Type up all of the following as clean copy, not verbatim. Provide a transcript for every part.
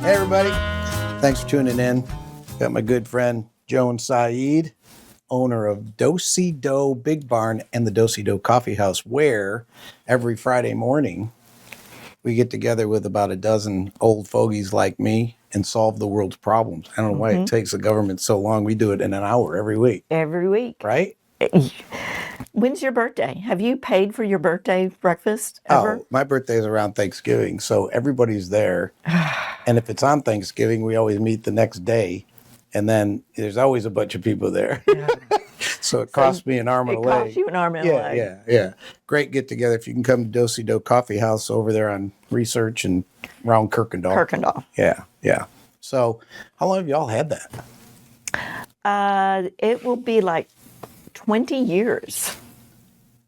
Hey, everybody. Thanks for tuning in. Got my good friend, Joan Saeed, owner of Do-Si Do Big Barn and the Do-Si Do Coffee House, where every Friday morning we get together with about a dozen old fogies like me and solve the world's problems. I don't know why it takes the government so long. We do it in an hour every week. Every week. Right? When's your birthday? Have you paid for your birthday breakfast ever? Oh, my birthday is around Thanksgiving, so everybody's there. And if it's on Thanksgiving, we always meet the next day. And then there's always a bunch of people there. Yeah. So it costs me an arm and a leg. It costs you an arm and a leg. Yeah. Great get together. If you can come to Do-Si Do Coffee House over there on Research and around Kirkendall. Yeah. So how long have y'all had that? It will be like 20 years.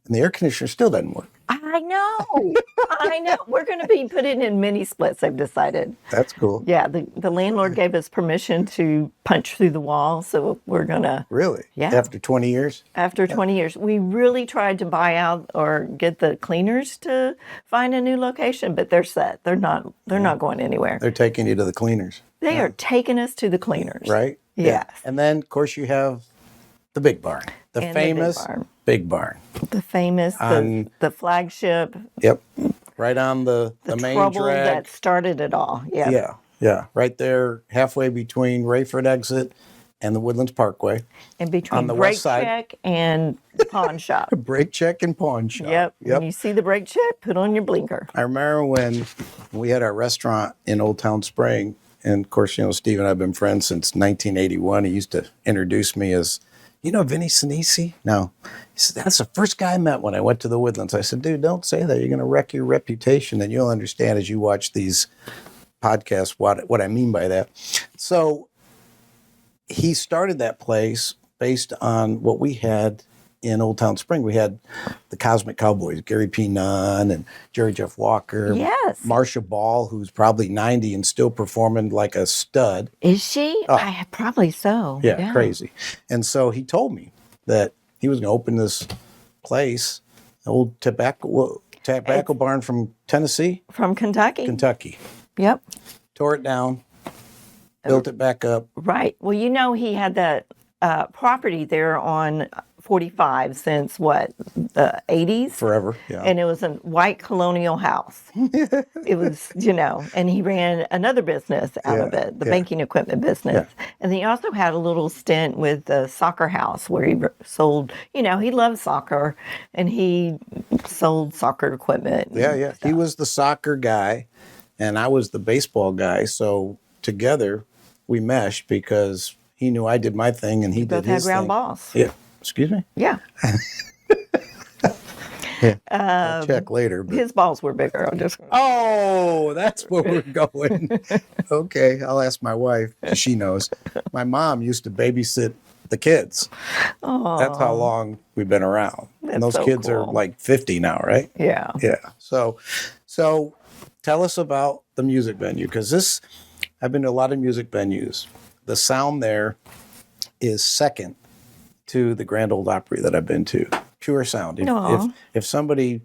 And the air conditioner still doesn't work. I know. We're going to be putting in mini splits, I've decided. That's cool. Yeah, the landlord gave us permission to punch through the wall, so we're going to... Really? Yeah. After 20 years? After 20 years. We really tried to buy out or get the cleaners to find a new location, but they're set. They're not going anywhere. They're taking you to the cleaners. They are taking us to the cleaners. Right? Yes. Yeah. And then, of course, you have the Big Barn. The famous Big Barn. The famous, the flagship. Yep. Right on the main trouble drag. That started it all. Yeah. Yeah. Right there, halfway between Rayford exit and the Woodlands Parkway. And between on the brake west side. check and pawn shop. Brake check and pawn shop. Yep. When you see the brake check, put on your blinker. I remember when we had our restaurant in Old Town Spring. And of course, Steve and I have been friends since 1981. He used to introduce me as, Vinny Sinisi? No. He said, that's the first guy I met when I went to the Woodlands. I said, dude, don't say that. You're going to wreck your reputation. And you'll understand as you watch these podcasts what I mean by that. So he started that place based on what we had in Old Town Spring. We had the Cosmic Cowboys, Gary P. Nunn and Jerry Jeff Walker. Yes. Marsha Ball, who's probably 90 and still performing like a stud. Is she? Oh. Probably so. Yeah, crazy. And so he told me that he was going to open this place, an old tobacco barn from Tennessee? From Kentucky. Yep. Tore it down, built it back up. Right. Well, he had that property there on 45 since the 80s? Forever, yeah. And it was a white colonial house. It was, and he ran another business out of it, the banking equipment business. Yeah. And he also had a little stint with the soccer house where he sold, he loved soccer and he sold soccer equipment. Yeah. He was the soccer guy and I was the baseball guy. So together we meshed because he knew I did my thing and he did his thing. Both had ground balls. Yeah. Excuse me? Yeah. I'll check later. But... His balls were bigger. Oh, that's where we're going. Okay, I'll ask my wife. She knows. My mom used to babysit the kids. Oh, that's how long we've been around. And those kids are like 50 now, right? Yeah. Yeah. So tell us about the music venue, because I've been to a lot of music venues. The sound there is second to the Grand Ole Opry that I've been to. Pure sound. If somebody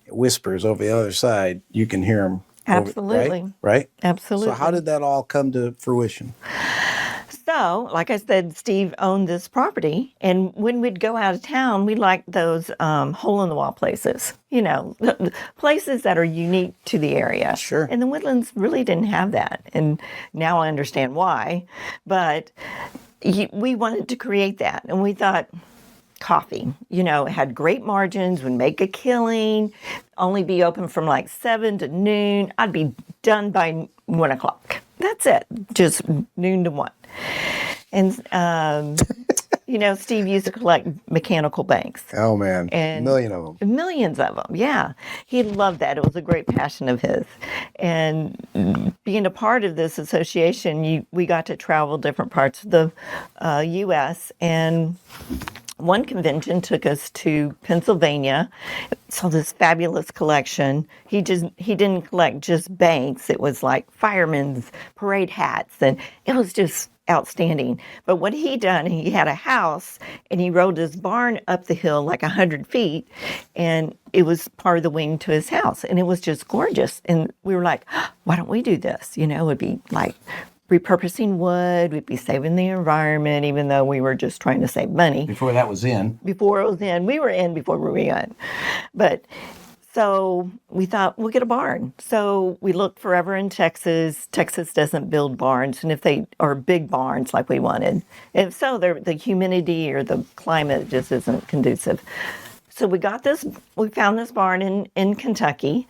whispers over the other side, you can hear them. Absolutely. Right? Absolutely. So how did that all come to fruition? So, like I said, Steve owned this property, and when we'd go out of town, we liked those hole-in-the-wall places, places that are unique to the area. Sure. And the Woodlands really didn't have that, and now I understand why, but we wanted to create that, and we thought coffee, it had great margins, would make a killing, only be open from like 7 to noon. I'd be done by 1 o'clock. That's it, just noon to 1. And, Steve used to collect mechanical banks. Oh, man, and a million of them. Millions of them, yeah. He loved that. It was a great passion of his. And being a part of this association, we got to travel different parts of the U.S., and one convention took us to Pennsylvania, saw this fabulous collection. He didn't collect just banks. It was like firemen's parade hats, and it was just outstanding. But what he done, he had a house, and he rode his barn up the hill like 100 feet, and it was part of the wing to his house, and it was just gorgeous. And we were like, why don't we do this? You know, it would be like repurposing wood, we'd be saving the environment, even though we were just trying to save money. Before that was in. Before it was in. We were in before we were in. But so we thought, we'll get a barn. So we looked forever in Texas. Texas doesn't build barns, and if they are big barns like we wanted. And so the humidity or the climate just isn't conducive. So we found this barn in Kentucky,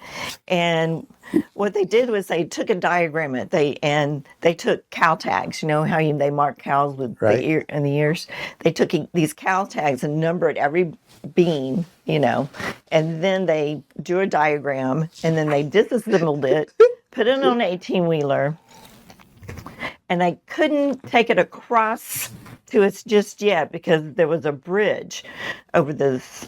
and what they did was they took a diagram and they took cow tags. You know how they mark cows with right. the ear and the ears? They took these cow tags and numbered every bean, and then they drew a diagram, and then they disassembled it, put it on an 18-wheeler, and I couldn't take it across to us just yet because there was a bridge over this,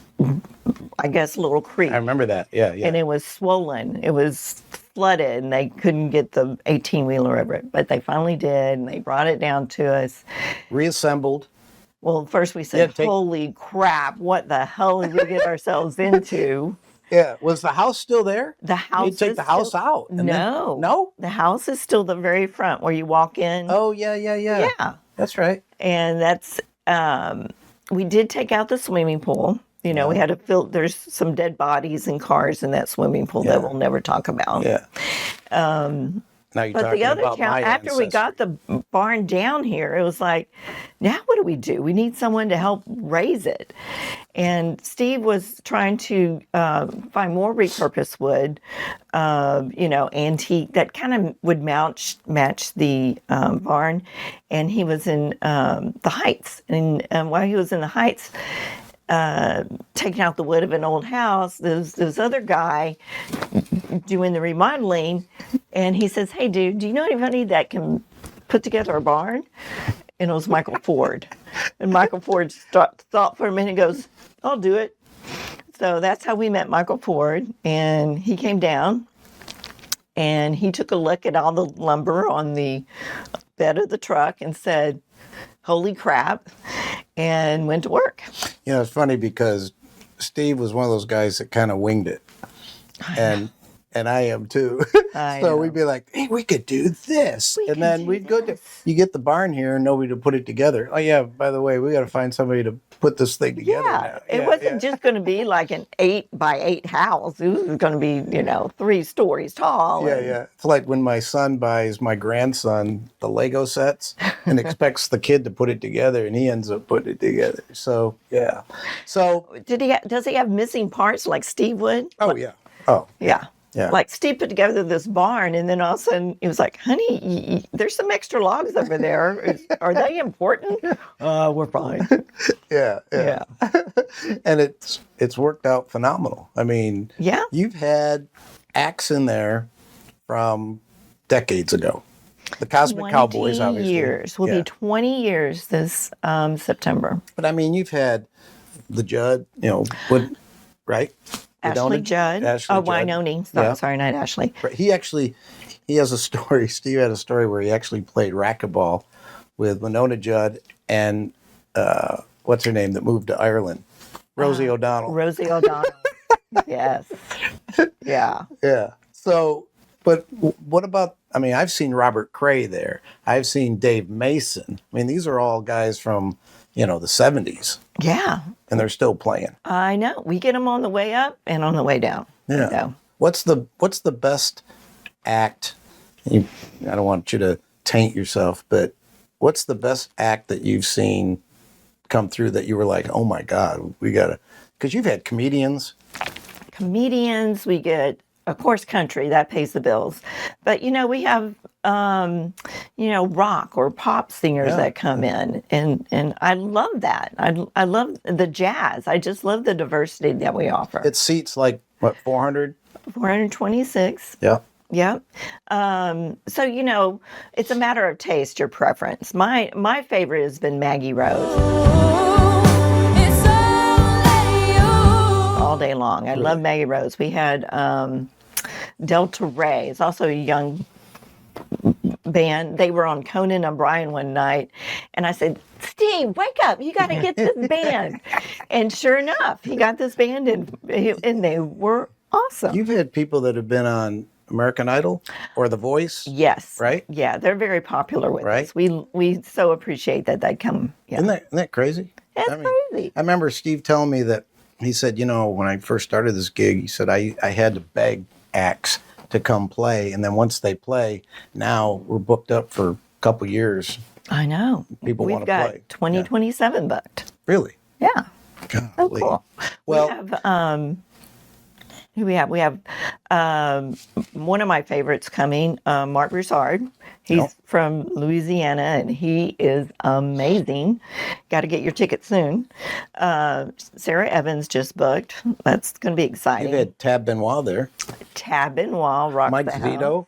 I guess, little creek. I remember that. Yeah. And it was swollen. It was flooded, and they couldn't get the 18-wheeler over it. But they finally did, and they brought it down to us. Reassembled. Well, first we said, holy crap, what the hell did we get ourselves into? Yeah. Was the house still there? The house. You take the house out. No. No? The house is still the very front where you walk in. Oh, yeah. Yeah. That's right. And that's, we did take out the swimming pool. We had to fill, there's some dead bodies and cars in that swimming pool that we'll never talk about. Yeah. Now you're talking about my after we got the barn down here, it was like, now what do? We need someone to help raise it. And Steve was trying to find more repurposed wood, antique, that kind of would match the barn. And he was in the Heights. And while he was in the Heights, taking out the wood of an old house, there's this other guy doing the remodeling, and he says, hey dude, do you know anybody that can put together a barn? And it was Michael Ford. And Michael Ford thought for a minute and goes, I'll do it. So that's how we met Michael Ford, and he came down and he took a look at all the lumber on the bed of the truck and said, holy crap, and went to work. It's funny because Steve was one of those guys that kind of winged it. And I am too. So we'd be like, hey, we could do this. And then we'd go to, you get the barn here and nobody to put it together. Oh, yeah, by the way, we got to find somebody to put this thing together now. It wasn't just going to be like an 8x8 house. It was going to be, 3 stories tall. Yeah. It's like when my son buys my grandson the Lego sets and expects the kid to put it together, and he ends up putting it together. So, yeah. So does he have missing parts like Steve would? Oh, yeah. Oh. Yeah. Yeah. Like Steve put together this barn, and then all of a sudden he was like, honey, there's some extra logs over there. Are they important? We're fine. Yeah. And it's worked out phenomenal. I mean, you've had acts in there from decades ago. The Cosmic Cowboys, obviously. Years. Will be 20 years this September. But I mean, you've had the Judd, right? Ashley Judd. Wynoni. Sorry, not Ashley. Right. He has a story. Steve had a story where he actually played racquetball with Winona Judd and what's her name that moved to Ireland? Rosie O'Donnell. Rosie O'Donnell. Yes. Yeah. Yeah. So, but what about, I've seen Robert Cray there. I've seen Dave Mason. These are all guys from, the 70s. Yeah. And they're still playing. I know. We get them on the way up and on the way down. Yeah. What's the best act? I don't want you to taint yourself, but what's the best act that you've seen come through that you were like, oh my God, we got to, because you've had comedians. We get, of course, country, that pays the bills. But, we have, rock or pop singers that come in. And I love that. I love the jazz. I just love the diversity that we offer. It seats like, what, 400? 426. Yeah. Yep. So, it's a matter of taste, your preference. My favorite has been Maggie Rose. Oh, it's all day long. I love Maggie Rose. We had Delta Ray. It's also a young band. They were on Conan O'Brien one night, and I said, "Steve, wake up! You got to get this band." And sure enough, he got this band, and they were awesome. You've had people that have been on American Idol or The Voice. Yes. Right? Yeah, they're very popular with Right. us. We so appreciate that they come. Yeah. Isn't that crazy? That's crazy. I remember Steve telling me that he said, when I first started this gig, he said I had to beg acts to come play, and then once they play, now we're booked up for a couple years. I know. People want to play. play. 2027 booked. Really? Yeah. Golly. Oh, cool. Well, we have who we have? We have one of my favorites coming, Mark Broussard. He's from Louisiana, and he is amazing. Got to get your ticket soon. Sarah Evans just booked. That's going to be exciting. you've had Tab Benoit there. Tab Benoit rocks Mike the house. Zito.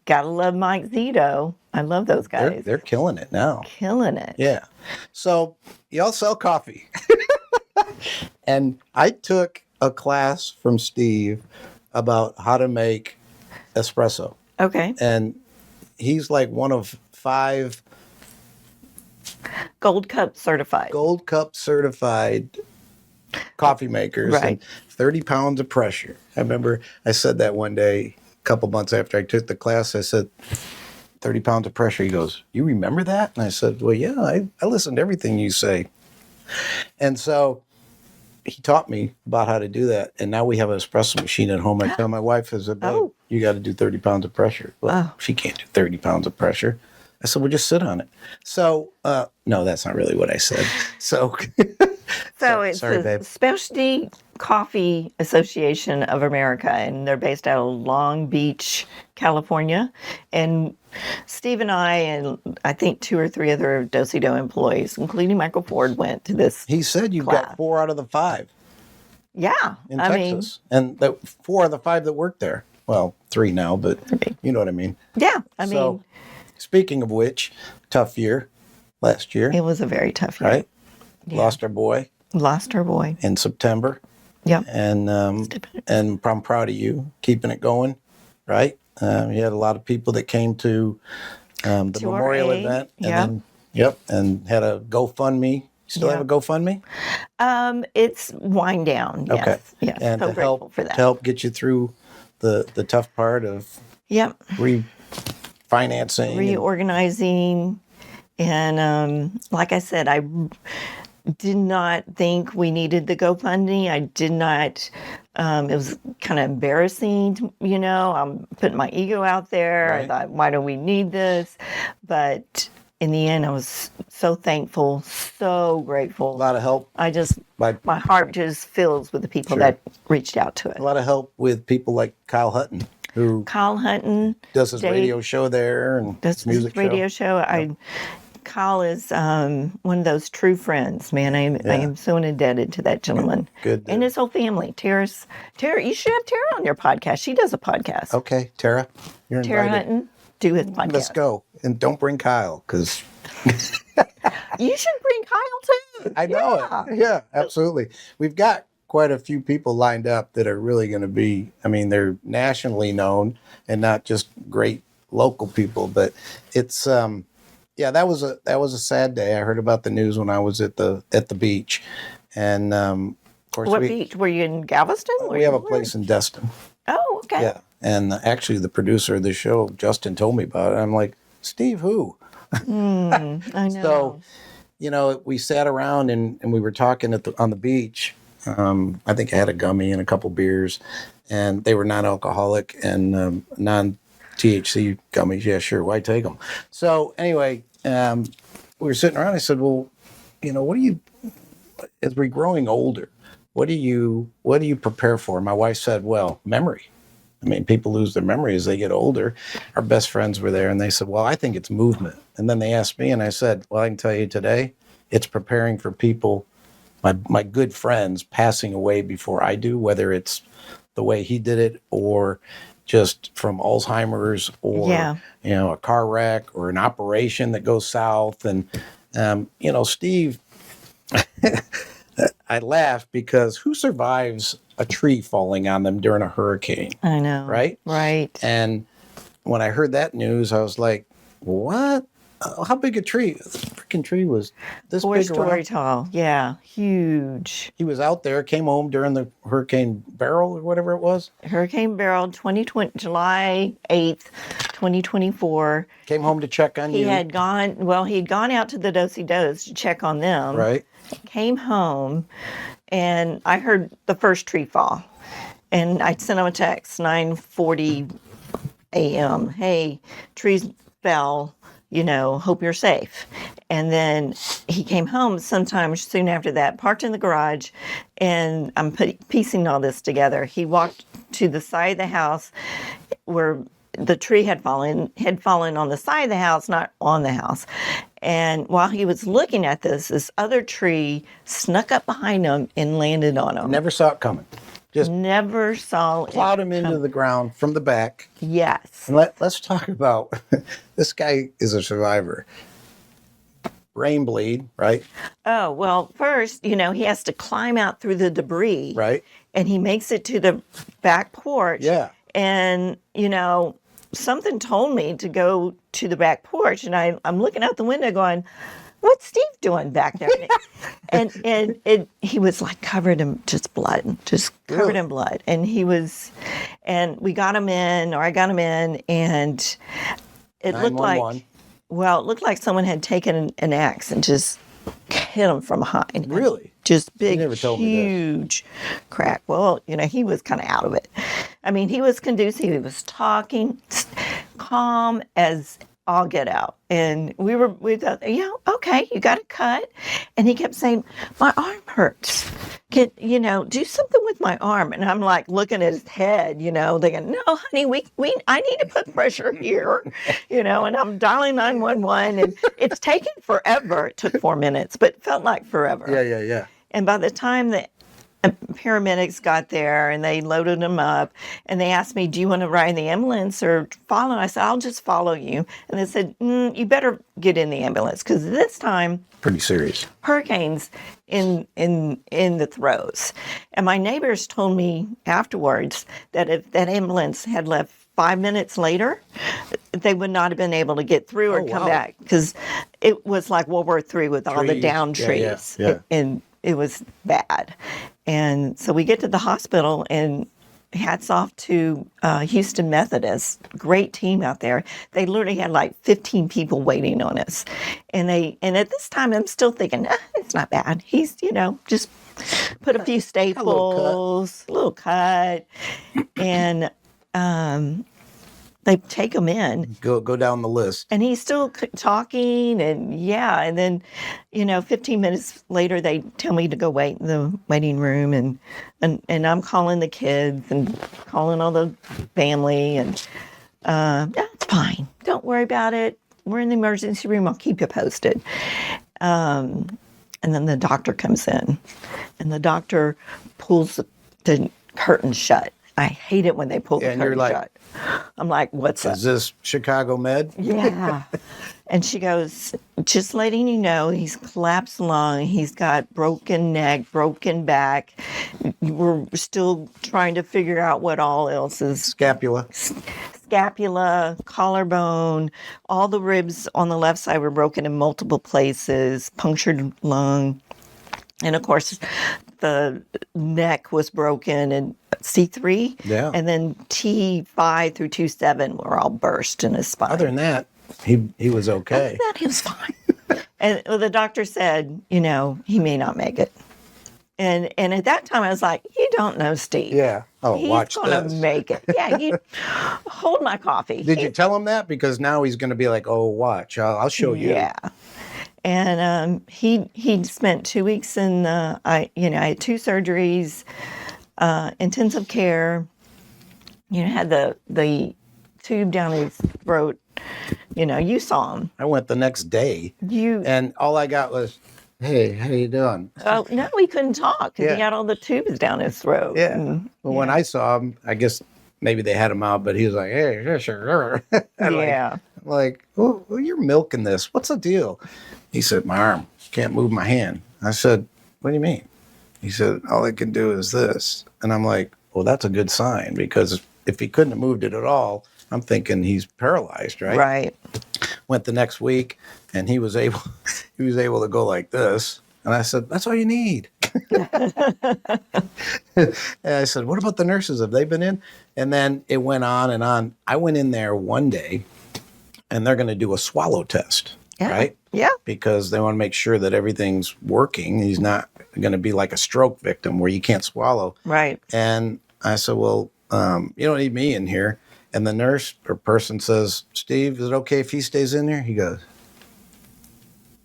Gotta love Mike Zito. I love those guys. They're killing it now. Killing it. Yeah. So y'all sell coffee. And I took a class from Steve about how to make espresso. Okay. And he's like one of 5 Gold Cup certified. Gold Cup certified coffee makers. Right. And 30 pounds of pressure. I remember I said that one day, a couple months after I took the class. I said, 30 pounds of pressure. He goes, "You remember that?" And I said, "Well, yeah, I listened to everything you say." And so he taught me about how to do that. And now we have an espresso machine at home. I tell my wife, I said, "Babe, you got to do 30 pounds of pressure." Well, she can't do 30 pounds of pressure. I said, "Well, just sit on it." So, no, that's not really what I said. So, So it's sorry, the babe. Specialty Coffee Association of America, and they're based out of Long Beach, California. And Steve and I think 2 or 3 other Dosido employees, including Michael Ford, went to this. He said you've class. got 4 out of the 5 Yeah, in Texas. And 4 of the 5 that work there. Well, 3 now, but you know what I mean. Yeah, I So, mean, speaking of which, tough year last year, it was a very tough year. right? Yeah. Lost our boy Lost our boy. in September. Yep. And I'm proud of you keeping it going, right? You had a lot of people that came to the To our memorial aid, event, and yeah. then, and had a GoFundMe. You still Yeah. have a GoFundMe? It's wind down. Yes. Okay. Yes. And so to grateful help for that. to help get you through the tough part of Yep. refinancing. Reorganizing. And like I said, I did not think we needed the GoFundMe. I did not. It was kind of embarrassing, I'm putting my ego out there. Right. I thought, why do we need this? But in the end, I was so thankful, so grateful. a lot of help. My heart just fills with the people Sure. that reached out to A us. lot of help with people like Kyle Hutton, who Kyle Hutton does his Dave- radio show there and That's his music radio show. show. Kyle is one of those true friends, man. I am so indebted to that gentleman. Good. And his whole family. Tara, you should have Tara on your podcast. She does a podcast. Okay, Tara, you're Tara invited. Hutton, do his podcast. Let's go. And don't bring Kyle, because You should bring Kyle too. I know Yeah. it. Yeah, absolutely. We've got quite a few people lined up that are really going to be, they're nationally known and not just great local people, but it's, that was a sad day. I heard about the news when I was at the beach. And, of course, What beach? Were you in Galveston? we have a place in Destin. Oh, okay. Yeah. And actually the producer of the show, Justin, told me about it. I'm like, Steve, who? I know. So, we sat around and we were talking on the beach. I think I had a gummy and a couple beers, and they were non-alcoholic and non-THC gummies. Yeah, sure. Why take them? So anyway, we were sitting around. I said, well, what do you, as we're growing older, what do you prepare for? My wife said, well, memory. People lose their memory as they get older. Our best friends were there, and they said, well, I think it's movement. And then they asked me, and I said, well, I can tell you today, it's preparing for people, my good friends, passing away before I do, whether it's the way he did it or just from Alzheimer's or, a car wreck or an operation that goes south. And, Steve, I laugh because who survives a tree falling on them during a hurricane, I know. right? Right. And when I heard that news, I was like, what? How big a tree? This freaking tree was this big 4-story around. tall. Yeah. Huge. He was out there, came home during the Hurricane Beryl or whatever it was. Hurricane Beryl, July 8th, 2024. Came home to check on He you. had gone out to the Do-si-dos to check on them. Right. Came home, and I heard the first tree fall. And I sent him a text, 9:40 a.m. Hey, trees fell, hope you're safe. And then he came home sometime soon after that, parked in the garage, and I'm piecing all this together. He walked to the side of the house where the tree had fallen on the side of the house, not on the house. And while he was looking at this other tree snuck up behind him and landed on him. Never saw it coming. Just Never saw it. plowed him into the ground from the back. Yes. And let's talk about this guy is a survivor. Brain bleed, right? Oh, well, first, he has to climb out through the debris. Right. And he makes it to the back porch. Yeah. And, something told me to go to the back porch. And I'm looking out the window going, what's Steve doing back there? and he was like covered in just blood, covered in blood. And we got him in, or I got him in, and it looked like, it looked like someone had taken an axe and just hit him from behind. Really? Just big, never told me this. huge crack. Well, he was kind of out of it. I mean, he was conducive. He was talking, calm as all get out. And we thought, okay, you got a cut. And he kept saying, my arm hurts. Can, do something with my arm. And I'm like looking at his head, thinking, no, honey, I need to put pressure here, and I'm dialing 911, and it's taken forever. It took 4 minutes, but it felt like forever. Yeah. And by the time the paramedics got there and they loaded him up, and they asked me, do you want to ride in the ambulance or follow? I said, I'll just follow you. And they said, you better get in the ambulance, because this time, pretty serious. Hurricanes in the throes. And my neighbors told me afterwards that if that ambulance had left 5 minutes later, they would not have been able to get through or come back, because it was like World War III with all the downed trees. Yeah. And it was bad. And so we get to the hospital, and hats off to Houston Methodist, great team out there. They literally had like 15 people waiting on us. And at this time, I'm still thinking, it's not bad. He's, just put a few staples, a little cut. And they take him in. Go down the list. And he's still talking, and then, 15 minutes later, they tell me to go wait in the waiting room, and I'm calling the kids and calling all the family, and it's fine. Don't worry about it. We're in the emergency room. I'll keep you posted. And then the doctor comes in, and the doctor pulls the curtain shut. I hate it when they pull the curtain shut. I'm like, what's up? Is this Chicago Med? Yeah. And she goes, just letting you know, he's collapsed lung. He's got broken neck, broken back. We're still trying to figure out what all else is. Scapula, collarbone, all the ribs on the left side were broken in multiple places, punctured lung. And of course, the neck was broken, and C3, and then T5 through T7 were all burst in his spine. Other than that, he was okay. Other than that, he was fine. And the doctor said, he may not make it. And at that time, I was like, you don't know Steve. Yeah. Oh, watch this. He's going to make it. Yeah, hold my coffee. Did you tell him that? Because now he's going to be like, oh, watch, I'll show you. Yeah. And he spent 2 weeks in, I had 2 surgeries, intensive care, had the tube down his throat. You saw him. I went the next day, and all I got was, hey, how you doing? Oh, no, he couldn't talk because he had all the tubes down his throat. Yeah. When I saw him, I guess maybe they had him out, but he was like, hey, yeah, sure. Like, oh, you're milking this. What's the deal? He said, my arm, can't move my hand. I said, what do you mean? He said, all I can do is this. And I'm like, well, that's a good sign, because if he couldn't have moved it at all, I'm thinking he's paralyzed, right? Right. Went the next week, and he was able to go like this. And I said, that's all you need. And I said, what about the nurses? Have they been in? And then it went on and on. I went in there one day, and they're going to do a swallow test, Yeah. right? Yeah. Because they want to make sure that everything's working. He's not going to be like a stroke victim where you can't swallow. Right. And I said, well, you don't need me in here. And the nurse or person says, Steve, is it okay if he stays in there? He goes,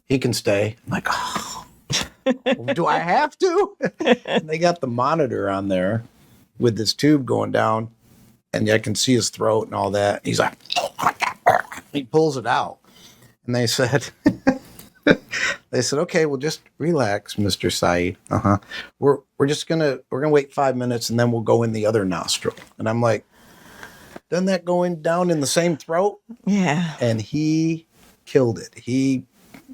he can stay. I'm like, oh, do I have to? And they got the monitor on there with this tube going down, and I can see his throat and all that. He's like, he pulls it out. And they said, okay, well, just relax, Mr. Saeed. We're gonna wait 5 minutes, and then we'll go in the other nostril. And I'm like, doesn't that go in down in the same throat? Yeah. And he killed it.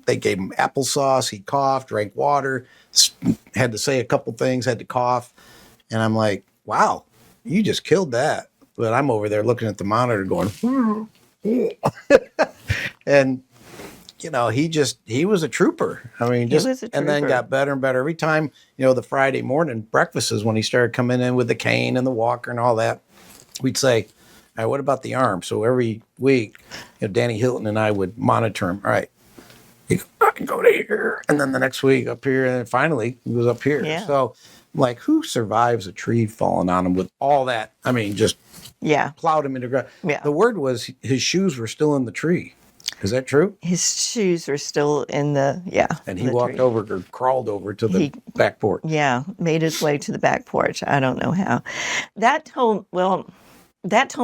They gave him applesauce. He coughed, drank water, had to say a couple things, had to cough. And I'm like, wow, you just killed that. But I'm over there looking at the monitor going, and he was a trooper. I mean, and then got better and better every time. The Friday morning breakfasts when he started coming in with the cane and the walker and all that, we'd say, all right, what about the arm? So every week, Danny Hilton and I would monitor him. All right, I can go to here, and then the next week up here, and then finally he was up here. Yeah. So, like, who survives a tree falling on him with all that? I mean, just plowed him into the ground. Yeah. The word was his shoes were still in the tree. Is that true? His shoes were still in the And he walked over or crawled over to the back porch. Yeah, made his way to the back porch. I don't know how. That told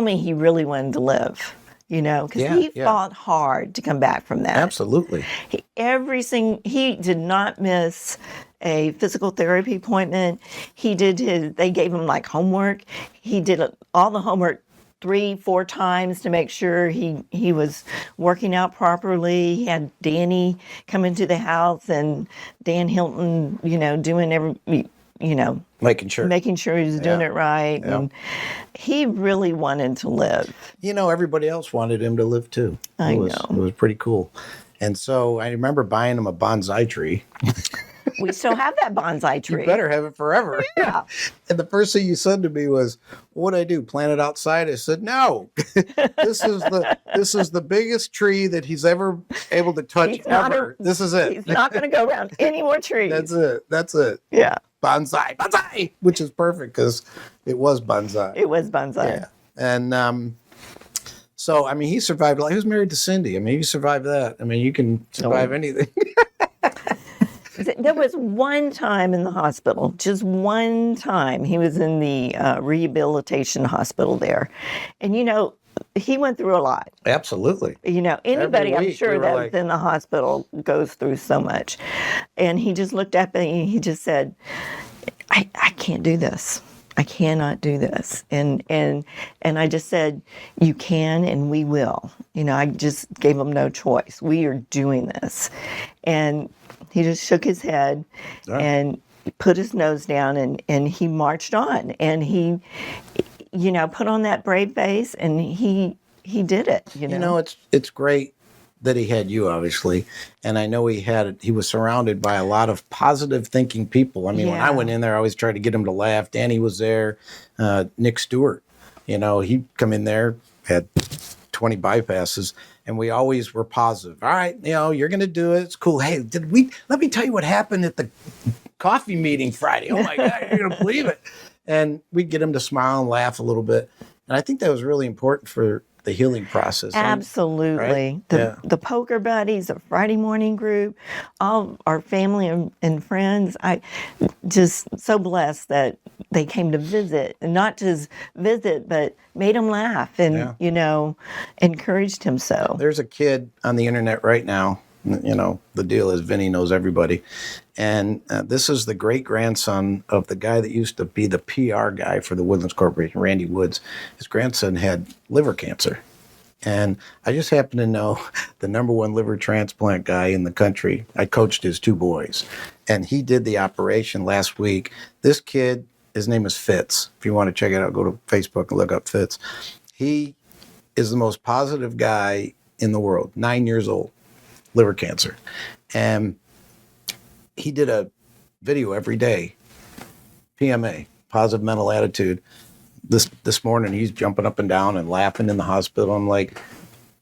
me he really wanted to live. Because he fought hard to come back from that. Absolutely. He did not miss a physical therapy appointment. They gave him like homework. He did all the homework 3-4 times to make sure he was working out properly. He had Danny come into the house, and Dan Hilton, doing making sure he was doing it right. Yeah. And he really wanted to live. Everybody else wanted him to live too. I know. It was pretty cool. And so I remember buying him a bonsai tree. We still have that bonsai tree. You better have it forever. Yeah. And the first thing you said to me was, what'd I do, plant it outside? I said, no. This is the biggest tree that he's ever able to touch ever. This is it. He's not going to go around any more trees. That's it. Yeah. Bonsai, which is perfect because it was bonsai. It was bonsai. Yeah. And so, I mean, he survived. He was married to Cindy. I mean, he survived that. I mean, you can survive anything. There was one time in the hospital, just one time, he was in the rehabilitation hospital there. And, he went through a lot. Absolutely. Anybody I'm sure that's in the hospital goes through so much. And he just looked at me and he just said, I can't do this. I cannot do this. And I just said, you can and we will. I just gave him no choice. We are doing this. And he just shook his head and put his nose down and he marched on. And he, put on that brave face and he did it. It's great that he had you, obviously. And I know he was surrounded by a lot of positive thinking people. I mean, when I went in there, I always tried to get him to laugh. Danny was there. Nick Stewart, he'd come in there, had 20 bypasses, and we always were positive. All right, you're going to do it. It's cool. Hey, let me tell you what happened at the coffee meeting Friday. Oh my God, you're going to believe it. And we'd get him to smile and laugh a little bit. And I think that was really important for the healing process. Absolutely. Right? The poker buddies, the Friday morning group, all our family and friends. I just so blessed that they came to visit, and not just visit, but made him laugh and, encouraged him so. There's a kid on the internet right now. The deal is Vinny knows everybody. And this is the great-grandson of the guy that used to be the PR guy for the Woodlands Corporation, Randy Woods. His grandson had liver cancer. And I just happen to know the number one liver transplant guy in the country. I coached his two boys, and he did the operation last week. This kid, his name is Fitz. If you want to check it out, go to Facebook and look up Fitz. He is the most positive guy in the world, 9 years old, liver cancer. And he did a video every day, PMA, positive mental attitude. This morning, he's jumping up and down and laughing in the hospital. I'm like,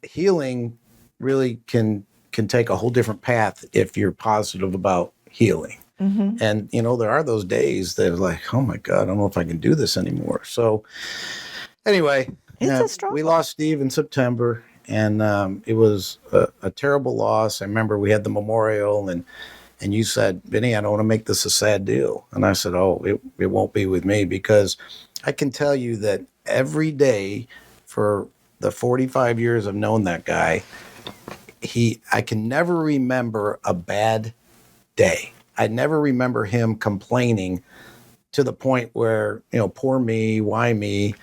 healing really can take a whole different path if you're positive about healing. Mm-hmm. And, there are those days that are like, oh my God, I don't know if I can do this anymore. So anyway, it's a struggle. We lost Steve in September, and it was a terrible loss. I remember we had the memorial, and you said, Vinny, I don't want to make this a sad deal. And I said, oh, it won't be with me, because I can tell you that every day for the 45 years I've known that guy, I can never remember a bad day. I never remember him complaining to the point where, poor me, why me,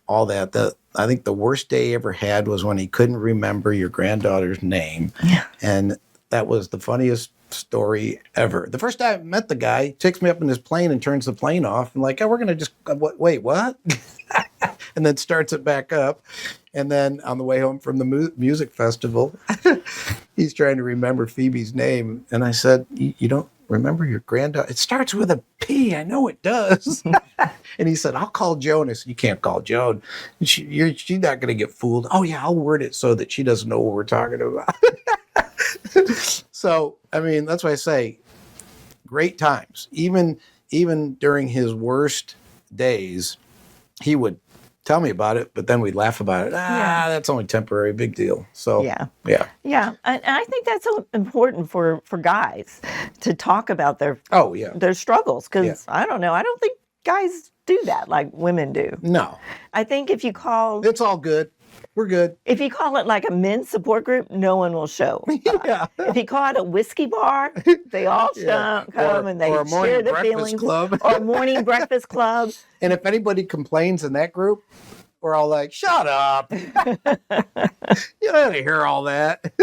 all that. I think the worst day he ever had was when he couldn't remember your granddaughter's name. Yeah. And that was the funniest story ever. The first time I met the guy, he takes me up in his plane and turns the plane off. And like, oh, we're going to just, wait, what? And then starts it back up. And then on the way home from the music festival, he's trying to remember Phoebe's name. And I said, you don't remember your granddaughter? It starts with a P. I know it does. And he said, I'll call Joan. I said, you can't call Joan. She's not going to get fooled. Oh, yeah, I'll word it so that she doesn't know what we're talking about. So, I mean, that's why I say great times. Even during his worst days, he would tell me about it, but then we'd laugh about it. That's only temporary, big deal. So, yeah. And I think that's so important for guys to talk about their struggles, because I don't know. I don't think guys do that like women do. No. I think if you call... It's all good. We're good. If you call it like a men's support group, no one will show. Yeah. If you call it a whiskey bar, they all come and they share their feelings. Club. Or a morning breakfast club. And if anybody complains in that group, we're all like, shut up. You don't hear all that.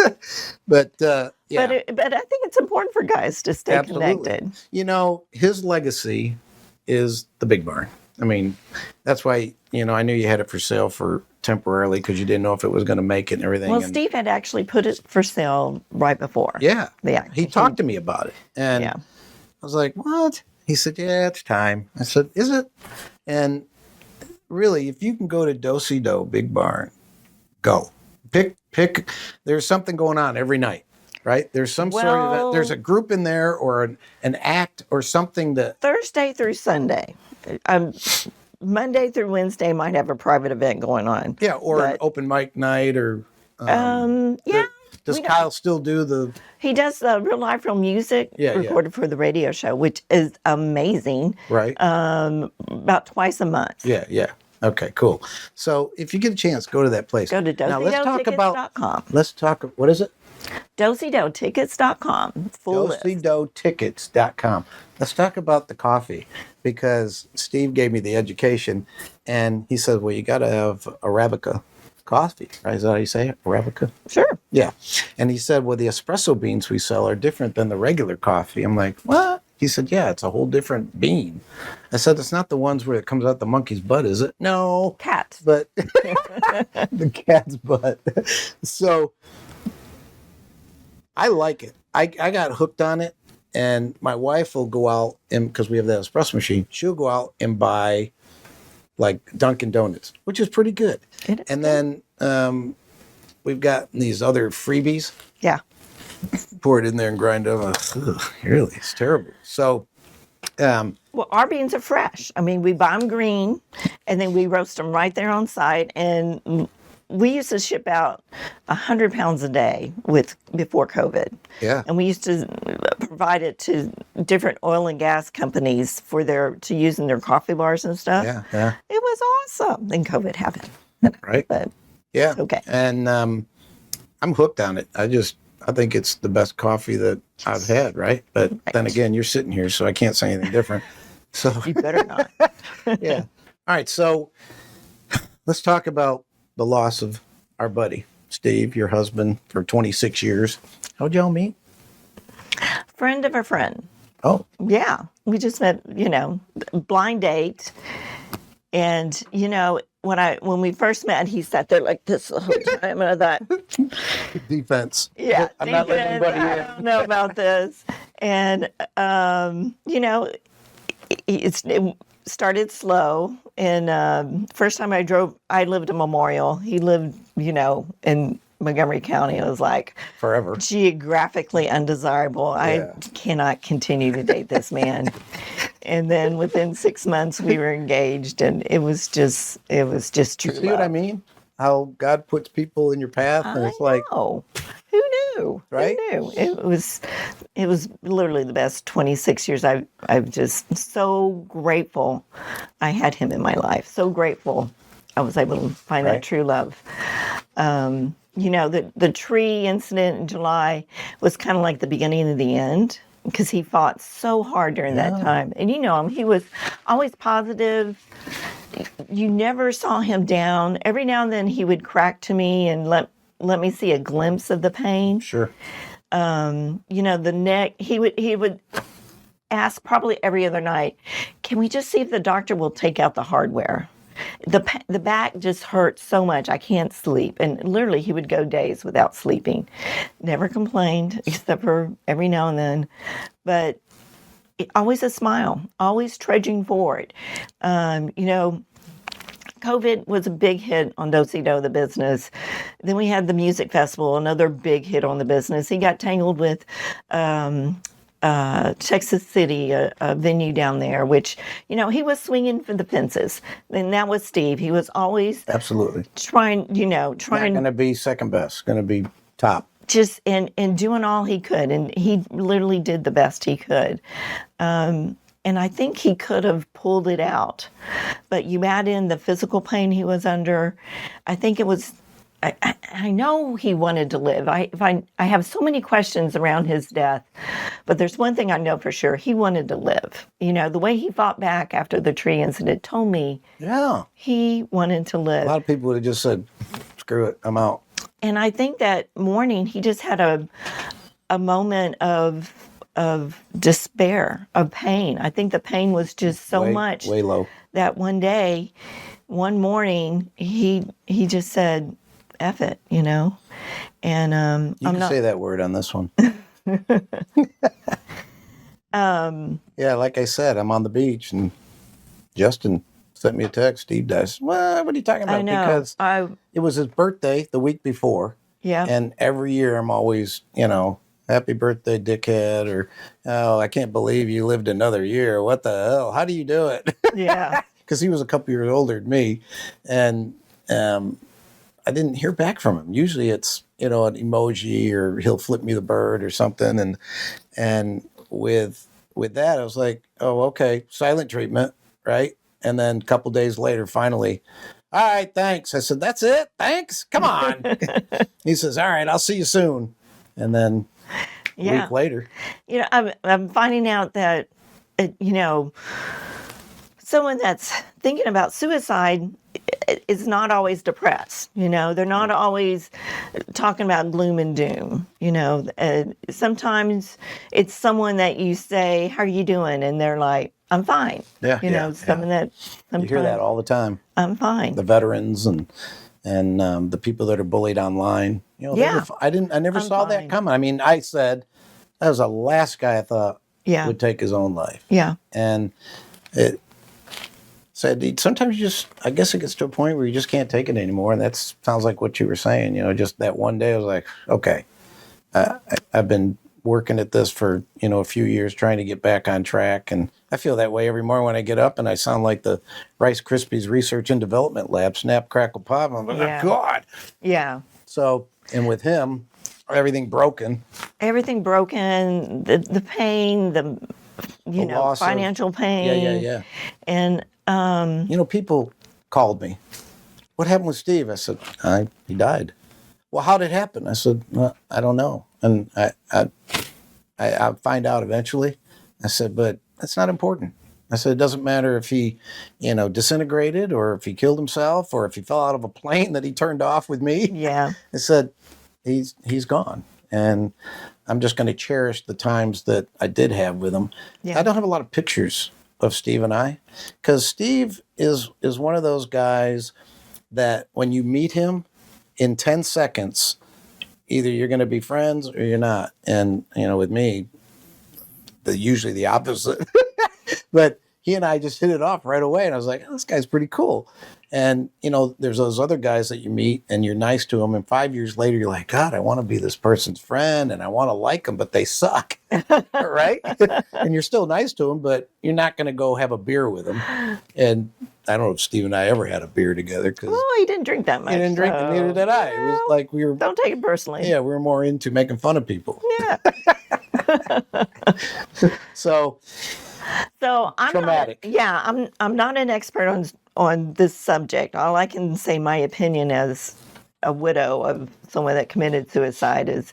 But yeah. But I think it's important for guys to stay connected. His legacy is the big barn. I mean, that's why, I knew you had it for sale for temporarily, because you didn't know if it was going to make it and everything. Well, Steve had actually put it for sale right before. Yeah. He talked to me about it. And I was like, what? He said, yeah, it's time. I said, is it? And really, if you can go to Do-Si-Do Big Barn, go. Pick. There's something going on every night, right? There's some sort of event. There's a group in there or an act or something that... Thursday through Sunday. Monday through Wednesday might have a private event going on. Yeah, or an open mic night or... Does Kyle still do the... He does real live, real music recorded for the radio show, which is amazing. Right. About twice a month. Yeah. Okay, cool. So if you get a chance, go to that place. Go to DosiDoTickets.com. Let's talk, what is it? DosiDoTickets.com. DosiDoTickets.com. Let's talk about the coffee, because Steve gave me the education, and he said, well, you got to have Arabica coffee, right? Is that how you say it? Arabica? Sure. Yeah. And he said, well, the espresso beans we sell are different than the regular coffee. I'm like, what? He said, yeah, it's a whole different bean. I said, it's not the ones where it comes out the monkey's butt, is it? No. Cat. But the cat's butt. So I like it. I got hooked on it. And my wife will go out, and because we have that espresso machine, she'll go out and buy like Dunkin' Donuts, which is pretty good. And then we've got these other freebies. Yeah. Pour it in there and grind them. Really, it's terrible. So, well, our beans are fresh. I mean, we buy them green, and then we roast them right there on site. And we used to ship out 100 pounds a day before COVID. Yeah. And we used to provide it to different oil and gas companies to use in their coffee bars and stuff. Yeah. It was awesome. Then COVID happened. Right. But yeah. Okay. And I'm hooked on it. I think it's the best coffee that I've had, right? But then again, you're sitting here, so I can't say anything different. So you better not. Yeah. All right. So let's talk about the loss of our buddy, Steve, your husband for 26 years. How'd y'all meet? Friend of a friend. Oh, Yeah, we just met, blind date. And when we first met, he sat there like this the whole time, and I thought, defense. yeah, I'm not letting anybody I in. don't know about this. And it started slow. And first time I lived in Memorial. He lived, in Montgomery County. It was like Forever. geographically undesirable. Yeah. I cannot continue to date this man. And then within 6 months we were engaged, and it was just true You see love. what I mean? How God puts people in your path, and it's like, Who knew? Right? Who knew? It was literally the best 26 years. I've just so grateful I had him in my life. So grateful I was able to find Right. that true love. The tree incident in July was kind of like the beginning of the end, because he fought so hard during that time. And him, he was always positive. You never saw him down. Every now and then he would crack to me and let me see a glimpse of the pain. sure. The neck, he would ask probably every other night, can we just see if the doctor will take out the hardware? The back just hurts so much, I can't sleep. And literally he would go days without sleeping. Never complained, except for every now and then. But always a smile, always trudging forward. COVID was a big hit on Do-Si-Do, the business. Then we had the music festival, another big hit on the business. He got tangled with Texas City, a venue down there, which, he was swinging for the fences. And that was Steve. He was always Absolutely. trying, Not going to be second best. Going to be top. just and doing all he could. And he literally did the best he could. And I think he could have pulled it out. But you add in the physical pain he was under, I think it was, I know he wanted to live. I have so many questions around his death, but there's one thing I know for sure. He wanted to live. The way he fought back after the tree incident told me Yeah. he wanted to live. A lot of people would have just said, screw it, I'm out. And I think that morning he just had a moment of despair, of pain. I think the pain was just so much Way low. that one morning, he just said, F it, And You I'm can not say that word on this one. Yeah, like I said, I'm on the beach and Justin sent me a text. Steve does. Well, what are you talking about? I know. Because it was his birthday the week before. Yeah. And every year I'm always, happy birthday, dickhead, or, oh, I can't believe you lived another year. What the hell? How do you do it? Yeah. Because he was a couple years older than me. And I didn't hear back from him. Usually it's, an emoji or he'll flip me the bird or something. And with that, I was like, oh, okay, silent treatment, right? And then a couple days later, finally, all right, thanks. I said, that's it? Thanks? Come on. He says, all right, I'll see you soon. And then a week later. I'm finding out that, someone that's thinking about suicide is not always depressed. They're not always talking about gloom and doom. Sometimes it's someone that you say, how are you doing? And they're like, I'm fine. Someone that You hear that all the time. I'm fine. The veterans and the people that are bullied online. I never saw that coming. I mean, I said that was the last guy I thought would take his own life. Yeah. And it said sometimes I guess it gets to a point where you just can't take it anymore. And that sounds like what you were saying. Just that one day I was like, okay, I've been working at this for a few years, trying to get back on track, and I feel that way every morning when I get up, and I sound like the Rice Krispies Research and Development Lab, snap, crackle, pop. I'm like, oh God. Yeah. So, and with him, everything broken. Everything broken, the pain, the loss financial pain. Yeah. And people called me. What happened with Steve? I said, he died. Well, how did it happen? I said, well, I don't know. And I'll find out eventually. I said, but that's not important. I said, it doesn't matter if he, disintegrated or if he killed himself or if he fell out of a plane that he turned off with me. Yeah. I said, he's gone. And I'm just going to cherish the times that I did have with him. Yeah. I don't have a lot of pictures of Steve and I, because Steve is one of those guys that when you meet him in 10 seconds, either you're going to be friends or you're not. And, with me, usually the opposite. But he and I just hit it off right away. And I was like, oh, this guy's pretty cool. And, there's those other guys that you meet and you're nice to them. And 5 years later, you're like, God, I want to be this person's friend and I want to like them, but they suck. Right? And you're still nice to them, but you're not going to go have a beer with them. And I don't know if Steve and I ever had a beer together. Well, he didn't drink that much. He didn't drink, and neither did I. It was like we were. Don't take it personally. Yeah, we were more into making fun of people. Yeah. So I'm traumatic. I'm not an expert on this subject. All I can say, my opinion as a widow of someone that committed suicide, is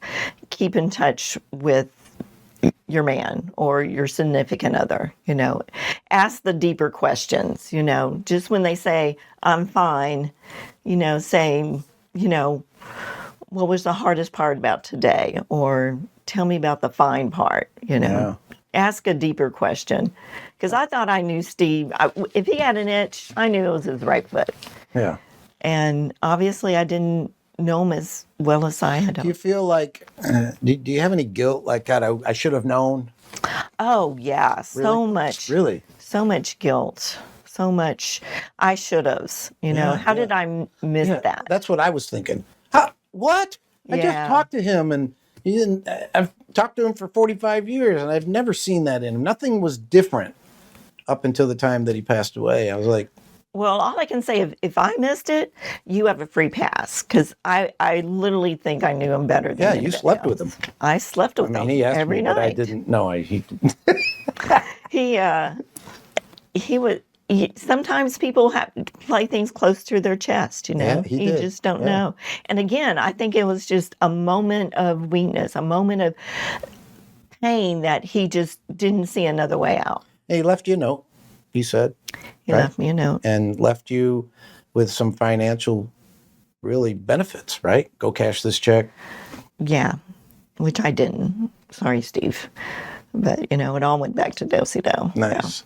keep in touch with your man or your significant other. Ask the deeper questions. Just when they say I'm fine, saying, what was the hardest part about today, or tell me about the fine part. Yeah. Ask a deeper question, because I thought I knew Steve. If he had an itch, I knew it was his right foot. Yeah. And obviously, I didn't know him as well as I had. Do you feel like? Do you have any guilt? Like, God, I should have known. Oh yeah, so Really? much. Really? So much guilt. So much. I should have. How did I miss that? That's what I was thinking. What? I just Yeah. talked to him, and he didn't. I've talked to him for 45 years, and I've never seen that in him. Nothing was different up until the time that he passed away. I was like, Well, all I can say, if I missed it, you have a free pass, because I literally think I knew him better than yeah, you anybody slept else. with him. I slept with him He asked every me, night. but I didn't know. He He would. Sometimes people have play things close to their chest. Yeah, he you did. just don't Yeah. know. And again, I think it was just a moment of weakness, a moment of pain that he just didn't see another way out. he left you a note. He said, He Right. left me a note. and left you with some financial, really benefits. Right? Go cash this check. Yeah, which I didn't. Sorry, Steve. But it all went back to do-si-do. Nice.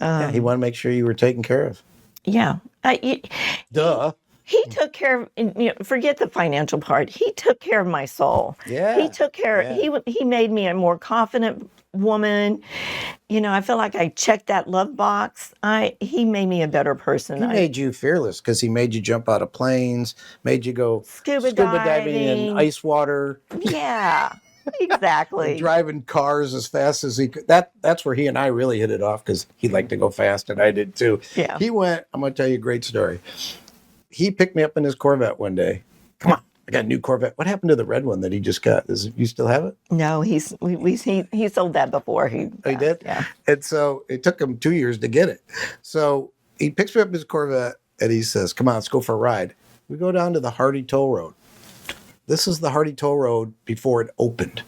Yeah, he wanted to make sure you were taken care of. Yeah. Duh. He took care of, forget the financial part. He took care of my soul. Yeah. He took care, Yeah. he made me a more confident woman. I feel like I checked that love box. He made me a better person. He made you fearless because he made you jump out of planes, made you go Scuba diving in diving. ice water, Yeah, exactly. driving cars as fast as he could. That's where he and I really hit it off, because he liked to go fast and I did too. Yeah. He went, I'm going to tell you a great story. He picked me up in his Corvette one day. Come on, I got a new Corvette. What happened to the red one that he just got? You still have it? No, he sold that before he. Oh, he did? Yeah. And so it took him 2 years to get it. So he picks me up in his Corvette and he says, come on, let's go for a ride. We go down to the Hardy Toll Road. This is the Hardy Toll Road before it opened.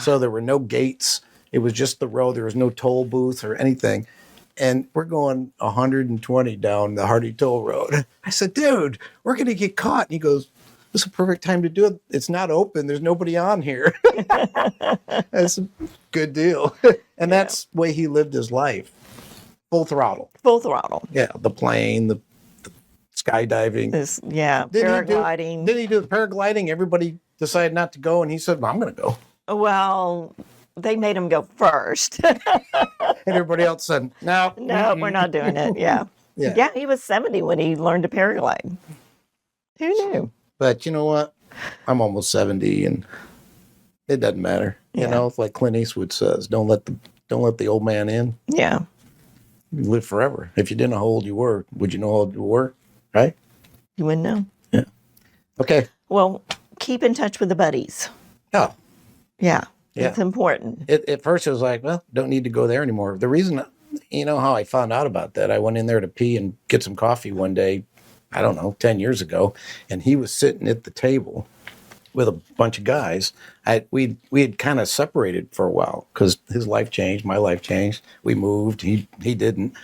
So there were no gates. It was just the road. There was no toll booth or anything. And we're going 120 down the Hardy Toll Road. I said, dude, we're going to get caught. And he goes, this is a perfect time to do it. It's not open. There's nobody on here. That's a good deal. And that's the way he lived his life. Full throttle. Full throttle. Yeah, the plane, the skydiving. Paragliding. Did he do the paragliding? Everybody decided not to go, and he said, well, I'm going to go. Well, they made him go first. And everybody else said, no. No, we're not doing it. Yeah. Yeah. Yeah, he was 70 when he learned to paraglide. Who knew? But you know what? I'm almost 70, and it doesn't matter. You know, it's like Clint Eastwood says, don't let the old man in. Yeah. You live forever. If you didn't know how old you were, would you know how old you were? Right? You wouldn't know. Yeah. Okay. Well, keep in touch with the buddies. Oh, Yeah. Yeah. It's important. at first it was like, well, don't need to go there anymore. The reason, how I found out about that, I went in there to pee and get some coffee one day, I don't know, 10 years ago, and he was sitting at the table with a bunch of guys. We had kind of separated for a while because his life changed, my life changed. We moved, he didn't.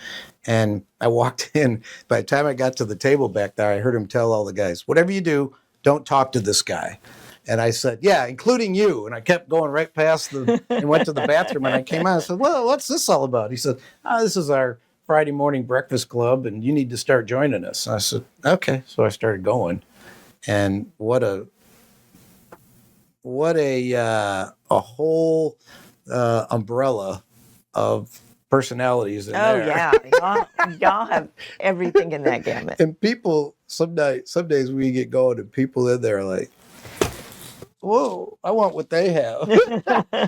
And I walked in. By the time I got to the table back there, I heard him tell all the guys, "Whatever you do, don't talk to this guy." And I said, "Yeah, including you." And I kept going right past and went to the bathroom. And I came out and said, "Well, what's this all about?" He said, "This is our Friday morning breakfast club, and you need to start joining us." And I said, "Okay." So I started going. And what a whole umbrella of personalities in Oh there. yeah, y'all have everything in that gamut. And people, some days we get going, and people in there are like, "Whoa, I want what they have."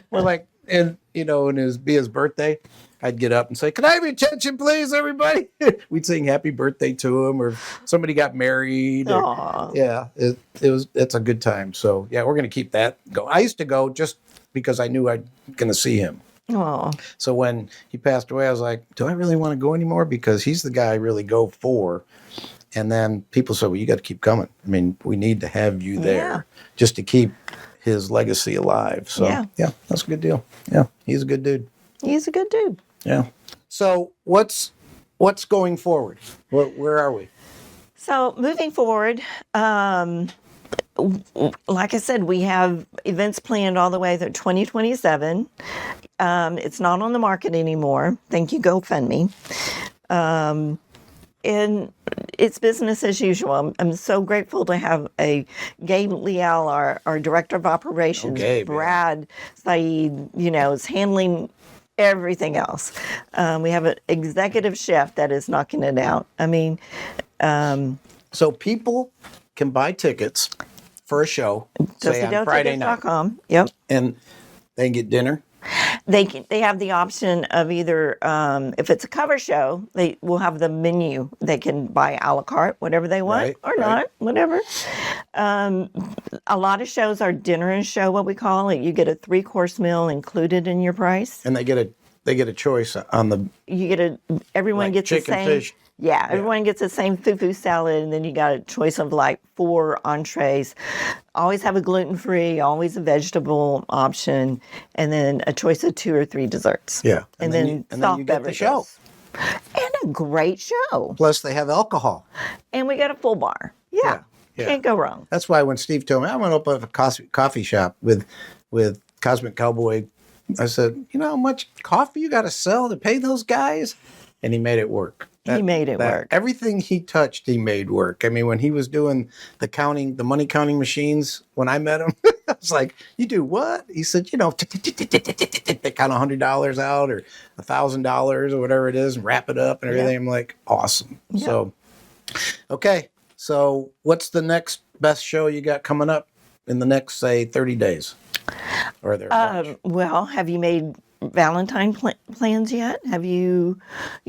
We're like, and when it would be his birthday, I'd get up and say, "Can I have your attention, please, everybody?" We'd sing happy birthday to him, or if somebody got married. Aw. Yeah, it's a good time. So yeah, we're going to keep that going. I used to go just because I knew I'd going to see him. Oh, So when he passed away, I was like, do I really want to go anymore? Because he's the guy I really go for. And then people said, well, you got to keep coming. I mean, we need to have you there just to keep his legacy alive. So yeah, that's a good deal. Yeah, he's a good dude. he's a good dude. Yeah. So what's going forward? Where are we? So moving forward, like I said, we have events planned all the way through 2027. It's not on the market anymore. Thank you, GoFundMe. And it's business as usual. I'm so grateful to have Gabe Leal, our director of operations. Gabe, Brad Saeed, is handling everything else. We have an executive chef that is knocking it out. I mean, so people can buy tickets for a show, say on Friday night. Yep. And they can get dinner. They have the option of either, if it's a cover show, they will have the menu. They can buy a la carte, whatever they want, or not, whatever. A lot of shows are dinner and show, what we call it. You get a 3-course meal included in your price. And they get a choice on the. Everyone gets the chicken, same. fish. Yeah, everyone gets the same fufu salad, and then you got a choice of like 4 entrees. Always have a gluten-free, always a vegetable option, and then a choice of 2 or 3 desserts. Yeah, and then soft you get the beverages. show. And a great show. Plus, they have alcohol. And we got a full bar. Yeah. Can't go wrong. That's why when Steve told me I'm going to open up a coffee shop with Cosmic Cowboy, I said, you know how much coffee you got to sell to pay those guys? And he made it work. He made it work. Everything he touched, he made work. I mean, when he was doing the money counting machines, when I met him, I was like, you do what? He said, they count $100 out or $1,000 or whatever it is and wrap it up and everything. Yeah. I'm like, awesome. Yeah. So, okay. So what's the next best show you got coming up in the next, say, 30 days? Or are there well, have you made Valentine plans yet? You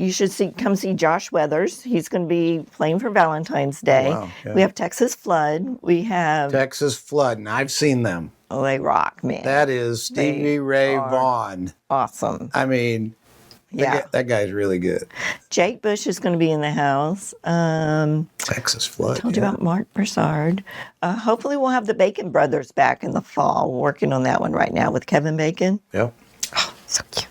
should come see Josh Weathers. He's going to be playing for Valentine's Day. Oh, wow. Yeah. We have Texas Flood. We have Texas Flood, and I've seen them. Oh, they rock, man. That is Stevie Ray Vaughan. Awesome. I mean, that guy's really good. Jake Bush is going to be in the house. Texas Flood. I told you about Mark Broussard. Hopefully we'll have the Bacon Brothers back in the fall. We're working on that one right now with Kevin Bacon. Yep. Oh, so cute.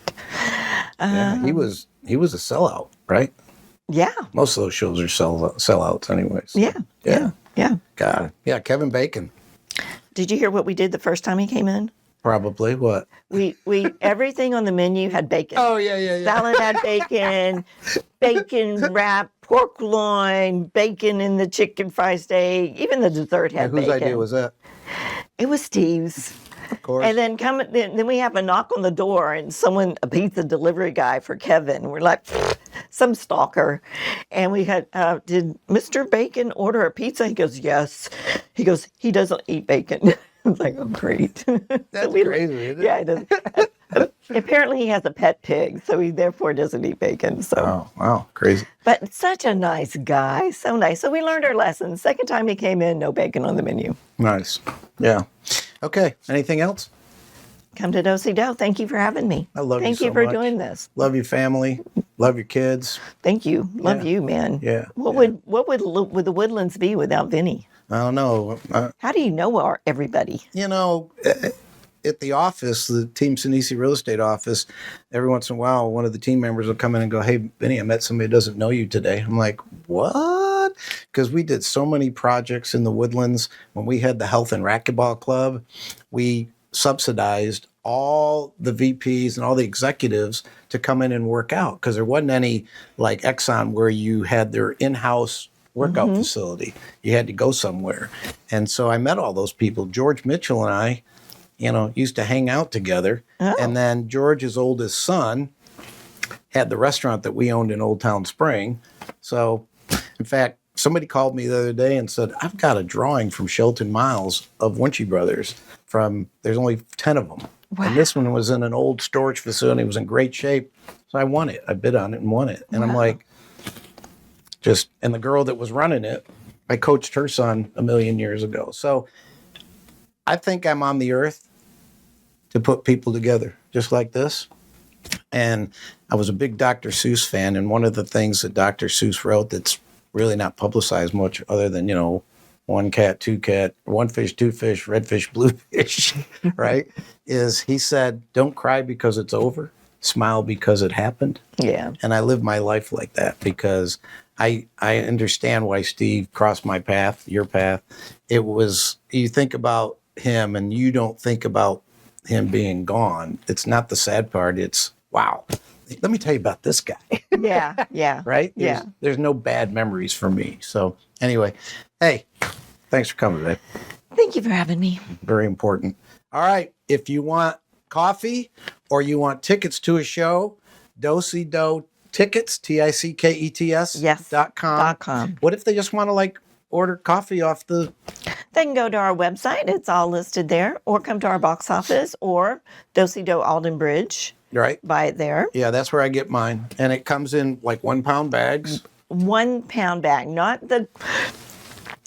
Yeah, he was a sellout, right? Yeah. Most of those shows are sellouts anyways. Yeah. God. Yeah, Kevin Bacon. Did you hear what we did the first time he came in? Probably. What? We everything on the menu had bacon. Oh, yeah. Salad had bacon, bacon wrap, pork loin, bacon in the chicken fried steak. Even the dessert had bacon. Whose idea was that? It was Steve's. Of course. And then we have a knock on the door, and a pizza delivery guy for Kevin. We're like, some stalker. And we had, did Mr. Bacon order a pizza? He goes, yes. He goes, he doesn't eat bacon. I was like, oh, great. That's crazy, isn't it? Yeah, he doesn't. Apparently he has a pet pig, so he therefore doesn't eat bacon. So. Oh, wow, crazy. But such a nice guy, so nice. So we learned our lesson. Second time he came in, no bacon on the menu. Nice. Yeah. Okay, anything else? Come to Do-Si-Do. Thank you for having me. I love you so much. Thank you for doing this. Love your family. Love your kids. Thank you. Love you, man. Yeah. What would the Woodlands be without Vinny? I don't know. How do you know everybody? You know, at the office, the Team Sinisi real estate office, every once in a while, one of the team members will come in and go, "Hey, Vinny, I met somebody who doesn't know you today." I'm like, "What?" Because we did so many projects in the Woodlands. When we had the Health and Racquetball Club, we subsidized all the VPs and all the executives to come in and work out because there wasn't any like Exxon where you had their in-house workout facility. You had to go somewhere. And so I met all those people. George Mitchell and I, used to hang out together. Oh. And then George's oldest son had the restaurant that we owned in Old Town Spring. So, in fact, somebody called me the other day and said, I've got a drawing from Shelton Miles of Winchy Brothers there's only 10 of them. Wow. And this one was in an old storage facility. It was in great shape. So I won it. I bid on it and won it. And I'm like, and the girl that was running it, I coached her son a million years ago. So I think I'm on the earth to put people together just like this. And I was a big Dr. Seuss fan. And one of the things that Dr. Seuss wrote that's really not publicized much other than, one cat, two cat, one fish, two fish, red fish, blue fish, right? Is he said, don't cry because it's over. Smile because it happened. Yeah. And I live my life like that because I understand why Steve crossed my path, your path. It was, you think about him and you don't think about him being gone. It's not the sad part. It's, wow, let me tell you about this guy. Yeah. Right? Yeah. There's no bad memories for me. So anyway, hey, thanks for coming today. Thank you for having me. Very important. All right. If you want coffee or you want tickets to a show, Do Tickets, TICKETS Yes. .com. What if they just want to order coffee off the... They can go to our website. It's all listed there. Or come to our box office or Do Alden Bridge. Right. Buy it there. Yeah, that's where I get mine. And it comes in 1 pound bags. 1 pound bag, not the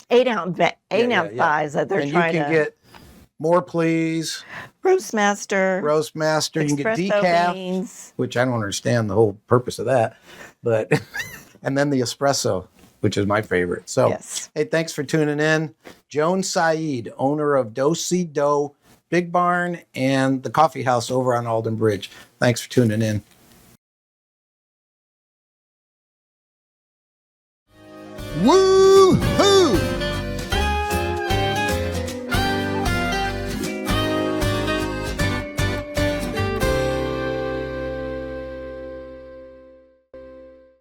8-ounce size that they're and trying to... you can get more, please. Roastmaster. You can get espresso decaf, beans. which I don't understand the whole purpose of that. But, and then the espresso, which is my favorite. So, Yes. Hey, thanks for tuning in. Joan Said, owner of Do Big Barn and the coffee house over on Alden Bridge. Thanks for tuning in. Woo!